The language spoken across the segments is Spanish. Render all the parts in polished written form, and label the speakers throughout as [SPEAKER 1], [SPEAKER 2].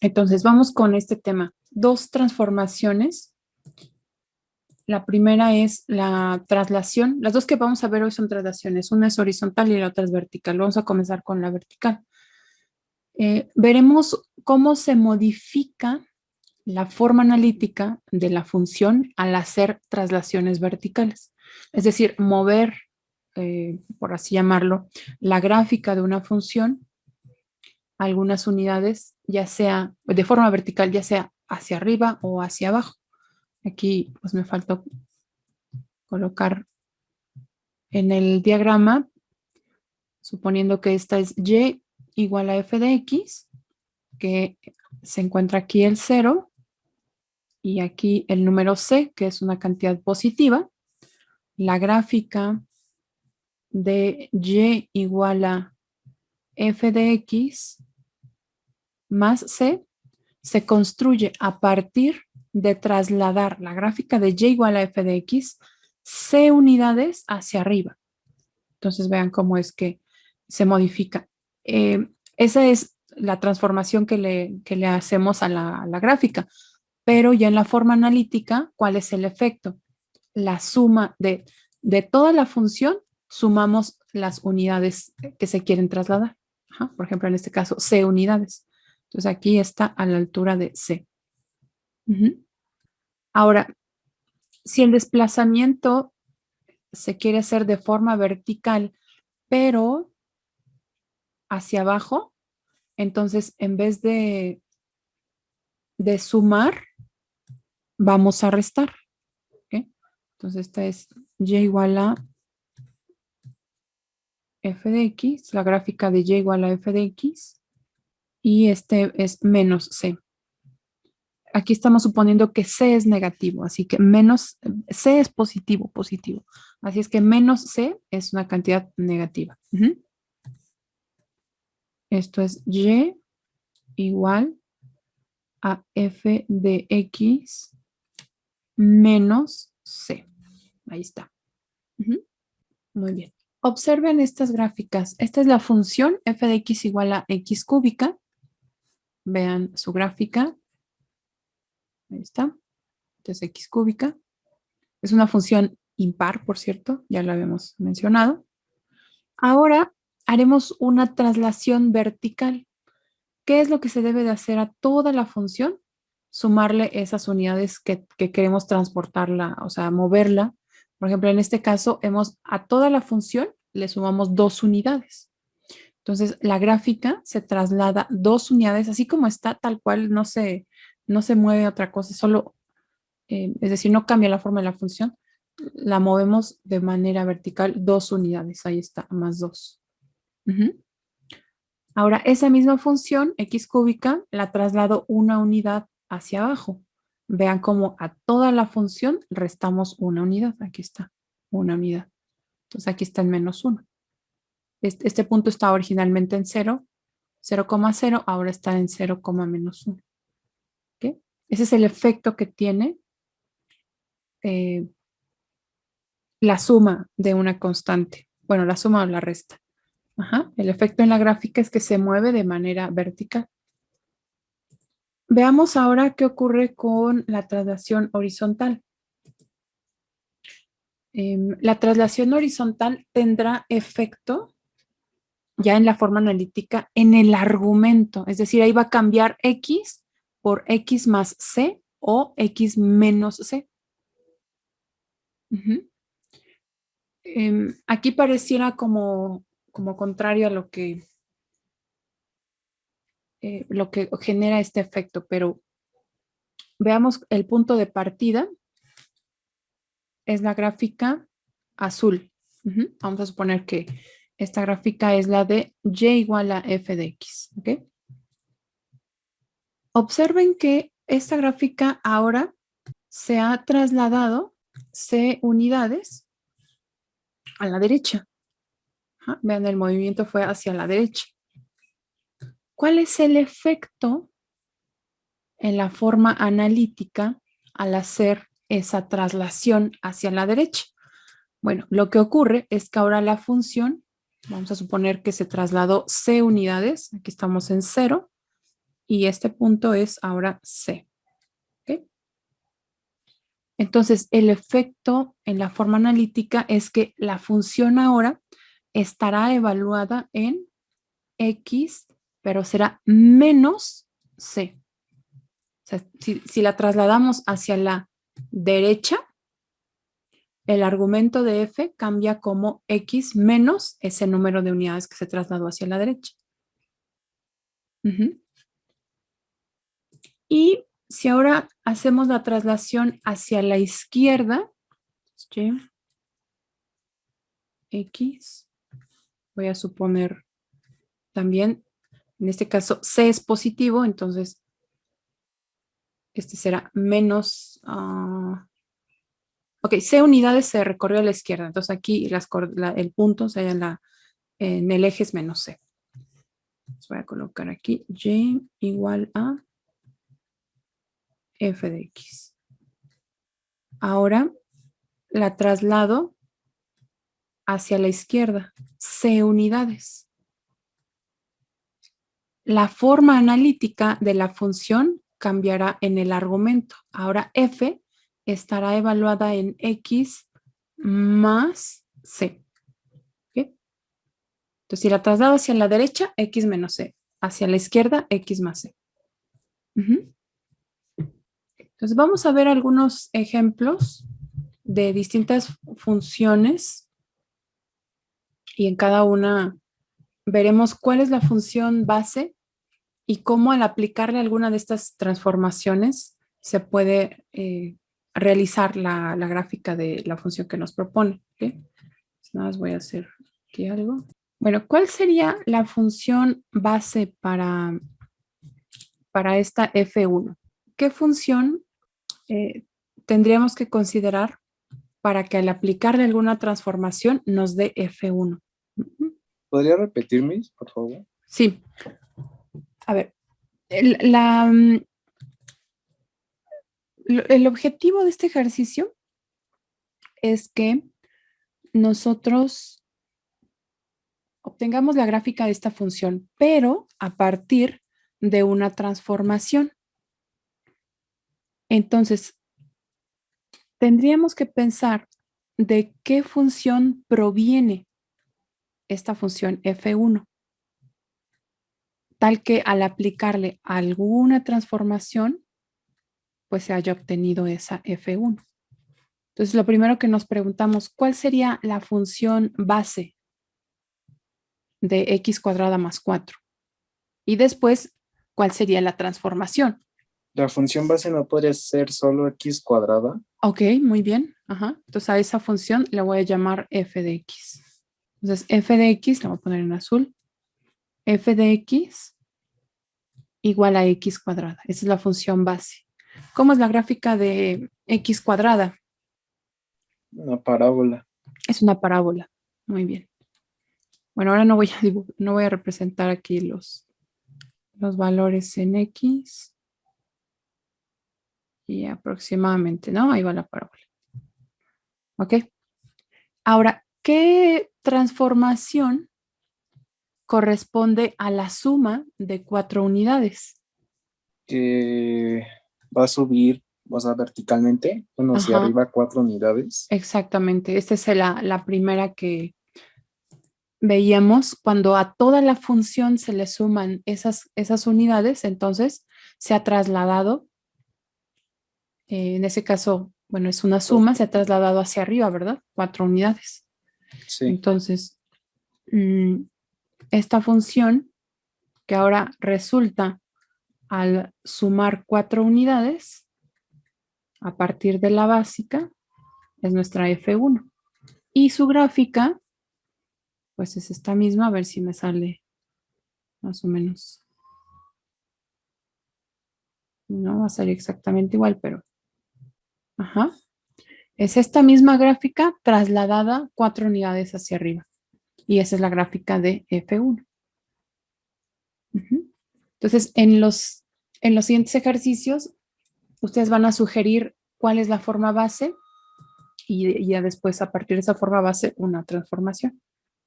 [SPEAKER 1] Entonces, vamos con este tema. Dos transformaciones. La primera es la traslación. Las dos que vamos a ver hoy son traslaciones. Una es horizontal y la otra es vertical. Vamos a comenzar con la vertical. Veremos cómo se modifica la forma analítica de la función al hacer traslaciones verticales. Es decir, mover, por así llamarlo, la gráfica de una función algunas unidades, ya sea de forma vertical, ya sea hacia arriba o hacia abajo. Aquí pues me faltó colocar en el diagrama, suponiendo que esta es y igual a f de x, que se encuentra aquí el 0, y aquí el número c, que es una cantidad positiva. La gráfica de y igual a f de x más c se construye a partir de trasladar la gráfica de y igual a f de x c unidades hacia arriba. Entonces vean cómo es que se modifica. Esa es la transformación que le hacemos a la gráfica, pero ya en la forma analítica, ¿cuál es el efecto? La suma de toda la función, sumamos las unidades que se quieren trasladar. Ajá, por ejemplo, en este caso, c unidades. Entonces aquí está a la altura de c. Ahora, si el desplazamiento se quiere hacer de forma vertical, pero hacia abajo, entonces en vez de sumar, vamos a restar. ¿Okay? Entonces esta es y igual a f de x, la gráfica de y igual a f de x, y este es menos c. Aquí estamos suponiendo que c es negativo, así que menos c es positivo, positivo. Así es que menos c es una cantidad negativa. Esto es y igual a f de x menos c. Ahí está. Muy bien. Observen estas gráficas. Esta es la función f de x igual a x cúbica. Vean su gráfica. Ahí está. Esta es x cúbica. Es una función impar, por cierto. Ya lo habíamos mencionado. Ahora haremos una traslación vertical. ¿Qué es lo que se debe de hacer a toda la función? Sumarle esas unidades que queremos transportarla, o sea, moverla. Por ejemplo, en este caso, a toda la función le sumamos 2 unidades. Entonces, la gráfica se traslada 2 unidades, así como está, tal cual, no se mueve otra cosa, solo, es decir, no cambia la forma de la función, la movemos de manera vertical 2 unidades, ahí está, más 2. Ahora, esa misma función, x cúbica, la traslado una unidad hacia abajo. Vean cómo a toda la función restamos una unidad. Aquí está, una unidad. Entonces aquí está en menos 1. Este punto estaba originalmente en 0, 0,0, ahora está en 0, menos 1. ¿Okay? Ese es el efecto que tiene la suma de una constante. Bueno, la suma o la resta. Ajá. El efecto en la gráfica es que se mueve de manera vertical. Veamos ahora qué ocurre con la traslación horizontal. La traslación horizontal tendrá efecto ya en la forma analítica en el argumento, es decir, ahí va a cambiar x por x más c o x menos c. Aquí pareciera como contrario a lo que genera este efecto, pero veamos el punto de partida. Es la gráfica azul. Vamos a suponer que esta gráfica es la de y igual a f de x. ¿Okay? Observen que esta gráfica ahora se ha trasladado c unidades a la derecha. Vean, el movimiento fue hacia la derecha. ¿Cuál es el efecto en la forma analítica al hacer esa traslación hacia la derecha? Bueno, lo que ocurre es que ahora la función, vamos a suponer que se trasladó c unidades, aquí estamos en 0, y este punto es ahora C. ¿Ok? Entonces, el efecto en la forma analítica es que la función ahora estará evaluada en X, pero será menos C. O sea, si la trasladamos hacia la derecha, el argumento de F cambia como X menos ese número de unidades que se trasladó hacia la derecha. Y si ahora hacemos la traslación hacia la izquierda, X, voy a suponer también, en este caso, C es positivo, entonces este será menos, ok, C unidades se recorrió a la izquierda, entonces aquí el punto, o sea, en el eje es menos C. Entonces voy a colocar aquí Y igual a F de X. Ahora la traslado hacia la izquierda, C unidades. La forma analítica de la función cambiará en el argumento. Ahora F estará evaluada en X más C. ¿Okay? Entonces, si la traslado hacia la derecha, X menos C. Hacia la izquierda, X más C. Entonces, vamos a ver algunos ejemplos de distintas funciones y en cada una veremos cuál es la función base y cómo al aplicarle alguna de estas transformaciones se puede realizar la gráfica de la función que nos propone. ¿Okay? Nada más voy a hacer aquí algo. Bueno, ¿cuál sería la función base para esta F1? ¿Qué función tendríamos que considerar para que al aplicarle alguna transformación nos dé F1?
[SPEAKER 2] ¿Podría repetirme, por favor?
[SPEAKER 1] Sí. A ver, el objetivo de este ejercicio es que nosotros obtengamos la gráfica de esta función, pero a partir de una transformación. Entonces, tendríamos que pensar de qué función proviene esta función F1, tal que al aplicarle alguna transformación, pues se haya obtenido esa F1. Entonces, lo primero que nos preguntamos, ¿cuál sería la función base de x cuadrada más 4? Y después, ¿cuál sería la transformación?
[SPEAKER 2] La función base no podría ser solo x cuadrada.
[SPEAKER 1] Ok, muy bien. Ajá. Entonces, a esa función le voy a llamar f de x. Entonces, f de x, la voy a poner en azul. F de x igual a x cuadrada. Esa es la función base. ¿Cómo es la gráfica de x cuadrada?
[SPEAKER 2] Una parábola.
[SPEAKER 1] Es una parábola. Muy bien. Bueno, ahora no voy a representar aquí los valores en x. Y aproximadamente, ¿no? Ahí va la parábola. ¿Ok? Ahora, ¿qué transformación corresponde a la suma de 4 unidades?
[SPEAKER 2] Que va a subir, o sea, verticalmente, bueno, hacia
[SPEAKER 1] Ajá,
[SPEAKER 2] arriba 4 unidades.
[SPEAKER 1] exactamente. Esta es la primera que veíamos. Cuando a toda la función se le suman esas unidades, entonces se ha trasladado, en ese caso, bueno, es una suma, se ha trasladado hacia arriba, ¿verdad? 4 unidades.
[SPEAKER 2] Sí.
[SPEAKER 1] Entonces, esta función que ahora resulta al sumar 4 unidades a partir de la básica es nuestra F1. Y su gráfica, pues es esta misma, a ver si me sale más o menos. No va a salir exactamente igual, pero... Ajá. Es esta misma gráfica trasladada 4 unidades hacia arriba. Y esa es la gráfica de F1. Entonces, en los siguientes ejercicios, ustedes van a sugerir cuál es la forma base y ya después, a partir de esa forma base, una transformación.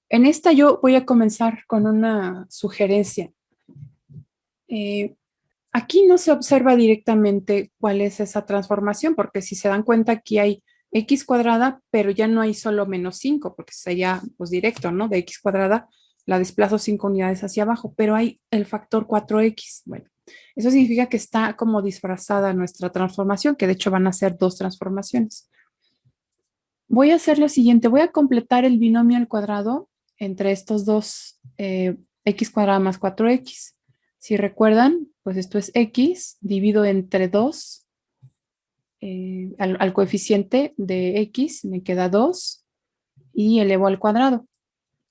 [SPEAKER 1] En esta yo voy a comenzar con una sugerencia. Aquí no se observa directamente cuál es esa transformación, porque si se dan cuenta aquí hay x cuadrada, pero ya no hay solo menos 5, porque sería pues directo, ¿no? De x cuadrada la desplazo 5 unidades hacia abajo, pero hay el factor 4x. Bueno, eso significa que está como disfrazada nuestra transformación, que de hecho van a ser dos transformaciones. Voy a hacer lo siguiente, voy a completar el binomio al cuadrado entre estos dos, x cuadrada más 4x. Si recuerdan, pues esto es x, divido entre 2, al coeficiente de x, me queda 2 y elevo al cuadrado.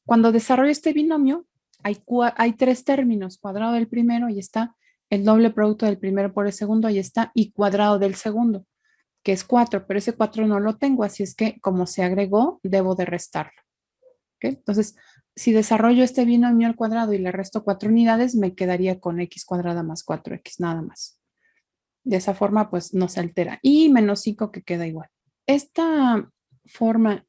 [SPEAKER 1] Cuando desarrollo este binomio, hay tres términos, cuadrado del primero, ahí está, el doble producto del primero por el segundo, ahí está, y cuadrado del segundo, que es 4, pero ese 4 no lo tengo, así es que como se agregó, debo de restarlo. ¿Okay? Entonces, si desarrollo este binomio al cuadrado y le resto 4 unidades, me quedaría con x cuadrada más 4x, nada más. De esa forma, pues no se altera. Y menos 5 que queda igual. Esta forma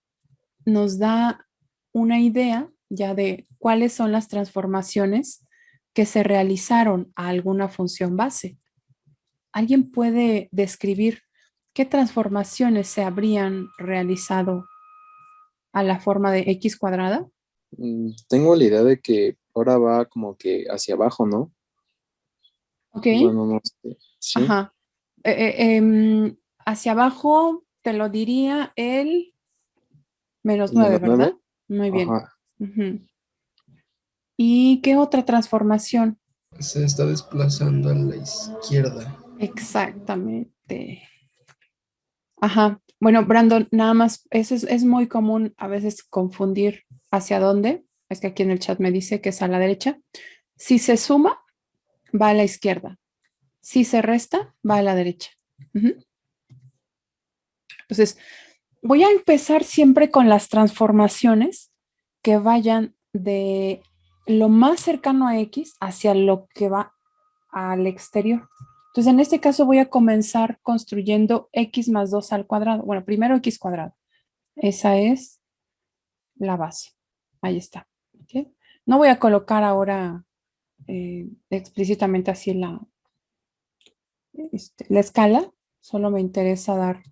[SPEAKER 1] nos da una idea ya de cuáles son las transformaciones que se realizaron a alguna función base. ¿Alguien puede describir qué transformaciones se habrían realizado a la forma de x cuadrada?
[SPEAKER 2] Tengo la idea de que ahora va como que hacia abajo, ¿no?
[SPEAKER 1] Ok,
[SPEAKER 2] Bueno, no sé. Sí,
[SPEAKER 1] ajá. Hacia abajo te lo diría el menos
[SPEAKER 2] el
[SPEAKER 1] 9,
[SPEAKER 2] menos
[SPEAKER 1] ¿verdad?
[SPEAKER 2] 9.
[SPEAKER 1] Muy bien.
[SPEAKER 2] Ajá.
[SPEAKER 1] Ujú. ¿Y qué otra transformación?
[SPEAKER 3] Se está desplazando a la izquierda.
[SPEAKER 1] Exactamente. Ajá. Bueno, Brandon, nada más, eso es muy común a veces confundir hacia dónde. Es que aquí en el chat me dice que es a la derecha. Si se suma, va a la izquierda. Si se resta, va a la derecha. Ujú. Entonces, voy a empezar siempre con las transformaciones que vayan de lo más cercano a X hacia lo que va al exterior. Entonces, en este caso voy a comenzar construyendo X más 2 al cuadrado. Bueno, primero X cuadrado. Esa es la base. Ahí está. ¿Okay? No voy a colocar ahora explícitamente así la escala. Solo me interesa dar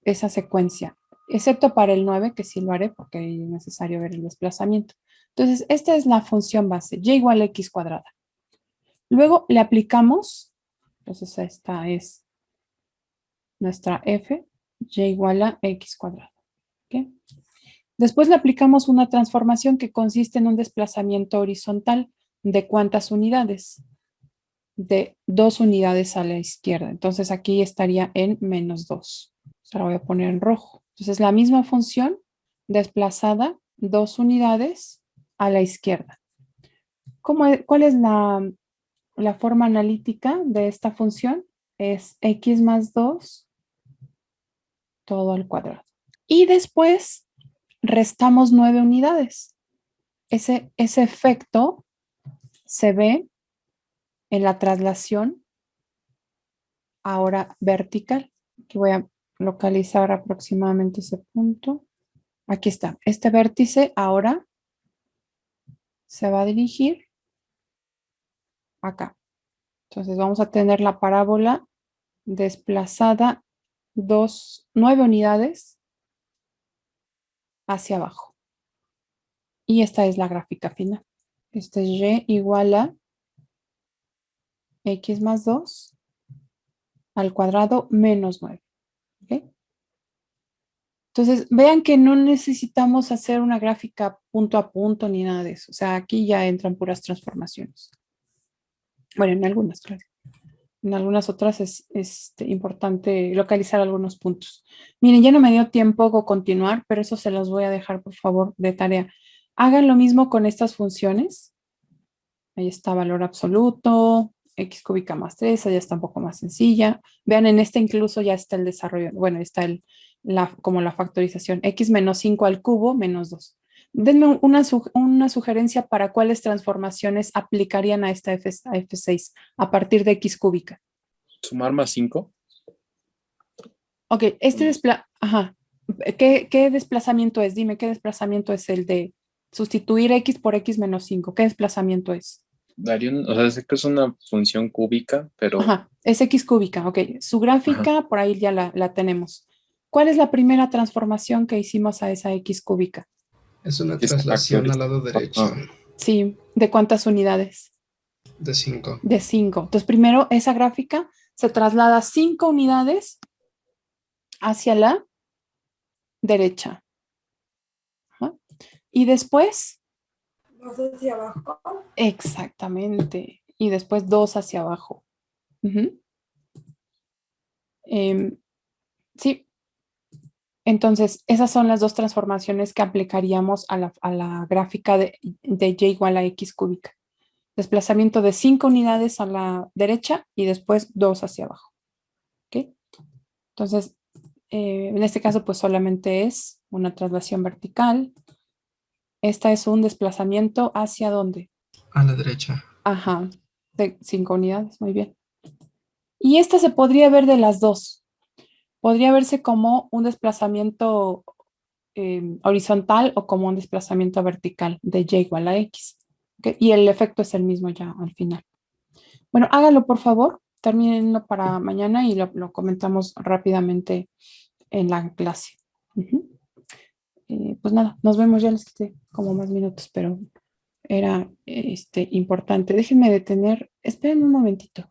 [SPEAKER 1] esa secuencia, excepto para el 9, que sí lo haré porque es necesario ver el desplazamiento. Entonces, esta es la función base, y igual a x cuadrada. Luego le aplicamos, entonces esta es nuestra f, y igual a x cuadrada. ¿Okay? Después le aplicamos una transformación que consiste en un desplazamiento horizontal de ¿cuántas unidades? De 2 unidades a la izquierda. Entonces aquí estaría en menos 2. Se la voy a poner en rojo. Entonces la misma función desplazada 2 unidades a la izquierda. ¿Cuál es la forma analítica de esta función? Es x más 2 todo al cuadrado. Y después restamos 9 unidades. Ese efecto se ve en la traslación ahora vertical. Aquí voy a localizar aproximadamente ese punto. Aquí está. Este vértice ahora se va a dirigir acá. Entonces vamos a tener la parábola desplazada 9 unidades hacia abajo. Y esta es la gráfica final. Este es y igual a x más 2 al cuadrado menos 9. ¿Okay? Entonces, vean que no necesitamos hacer una gráfica punto a punto ni nada de eso. O sea, aquí ya entran puras transformaciones. Bueno, en algunas, claro. En algunas otras es importante localizar algunos puntos. Miren, ya no me dio tiempo de continuar, pero eso se los voy a dejar, por favor, de tarea. Hagan lo mismo con estas funciones. Ahí está valor absoluto, x cúbica más 3, ya está un poco más sencilla. Vean, en esta incluso ya está el desarrollo, bueno, está como la factorización, x menos 5 al cubo menos 2. Denme una sugerencia para cuáles transformaciones aplicarían a esta a F6 a partir de x cúbica.
[SPEAKER 2] Sumar más 5.
[SPEAKER 1] Ok, ajá. ¿Qué desplazamiento es? Dime, ¿qué desplazamiento es el de sustituir x por x menos 5? ¿Qué desplazamiento es?
[SPEAKER 2] Darío, o sea, sé que es una función cúbica, pero
[SPEAKER 1] Ajá, es X cúbica, ok. Su gráfica, por ahí ya la tenemos. ¿Cuál es la primera transformación que hicimos a esa X cúbica?
[SPEAKER 3] Es una
[SPEAKER 2] esta
[SPEAKER 3] traslación al
[SPEAKER 2] factorización.
[SPEAKER 3] lado derecho
[SPEAKER 2] Ajá.
[SPEAKER 1] Sí, ¿de cuántas unidades?
[SPEAKER 3] de 5.
[SPEAKER 1] De 5. Entonces, primero esa gráfica se traslada 5 unidades hacia la derecha. Ajá. Y después,
[SPEAKER 4] Dos hacia abajo.
[SPEAKER 1] exactamente. Y después 2 hacia abajo. Ujú. Em, sí, entonces esas son las dos transformaciones que aplicaríamos a la gráfica de y igual a X cúbica. Desplazamiento de 5 unidades a la derecha y después 2 hacia abajo. ¿Ok? Entonces, en este caso, pues solamente es una traslación vertical. Esta es un desplazamiento hacia dónde.
[SPEAKER 3] A la derecha.
[SPEAKER 1] Ajá, de 5 unidades, muy bien. Y esta se podría ver de las dos. Podría verse como un desplazamiento horizontal o como un desplazamiento vertical de y igual a x. ¿Ok? Y el efecto es el mismo ya al final. Bueno, hágalo por favor, termínenlo para mañana y lo comentamos rápidamente en la clase. Ujú. Pues nada, nos vemos, ya les quité como más minutos, pero era importante. Déjenme detener, esperen un momentito.